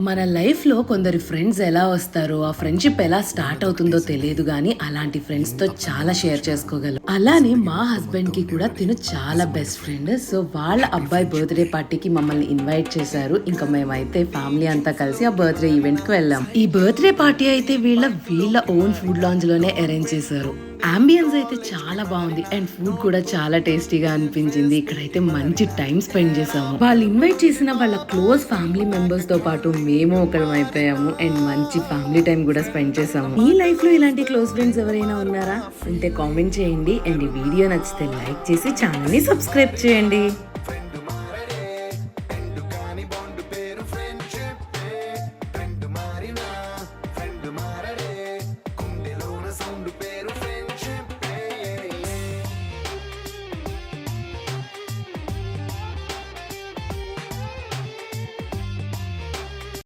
మన లైఫ్‌లో కొందరి ఫ్రెండ్స్ ఎలా వస్తారో, ఆ ఫ్రెండ్‌షిప్ ఎలా స్టార్ట్ అవుతుందో తెలీదు గానీ, అలాంటి ఫ్రెండ్స్‌తో చాలా షేర్ చేసుకోగలం. అలానే మా హస్బెండ్‌కి కూడా తిను చాలా బెస్ట్ ఫ్రెండ్. సో, వాళ్ళ అబ్బాయి బర్త్‌డే పార్టీకి మమ్మల్ని ఇన్వైట్ చేశారు. ఇంకా మేమైతే ఫ్యామిలీ అంతా కలిసి ఆ బర్త్‌డే ఈవెంట్‌కి వెళ్ళాం. ఈ బర్త్‌డే పార్టీ అయితే వీళ్ళ ఓన్ ఫుడ్ లాంజ్‌లోనే అరేంజ్ చేశారు. అంబియన్స్ అయితే చాలా బాగుంది అండ్ ఫుడ్ కూడా చాలా టేస్టీగా అనిపించింది. ఇక్కడైతే మంచి టైం స్పెండ్ చేసాము. వాళ్ళు ఇన్వైట్ చేసిన వాళ్ళ క్లోజ్ ఫ్యామిలీ మెంబర్స్ తో పాటు మేము ఒకరం అయిపోయాము అండ్ మంచి ఫ్యామిలీ టైం కూడా స్పెండ్ చేసాము. మీ లైఫ్ లో ఇలాంటి క్లోజ్ ఫ్రెండ్స్ ఎవరైనా ఉన్నారా? ఉంటే కామెంట్ చేయండి అండ్ ఈ వీడియో నచ్చితే లైక్ చేసి ఛానల్ ని సబ్స్క్రైబ్ చేయండి.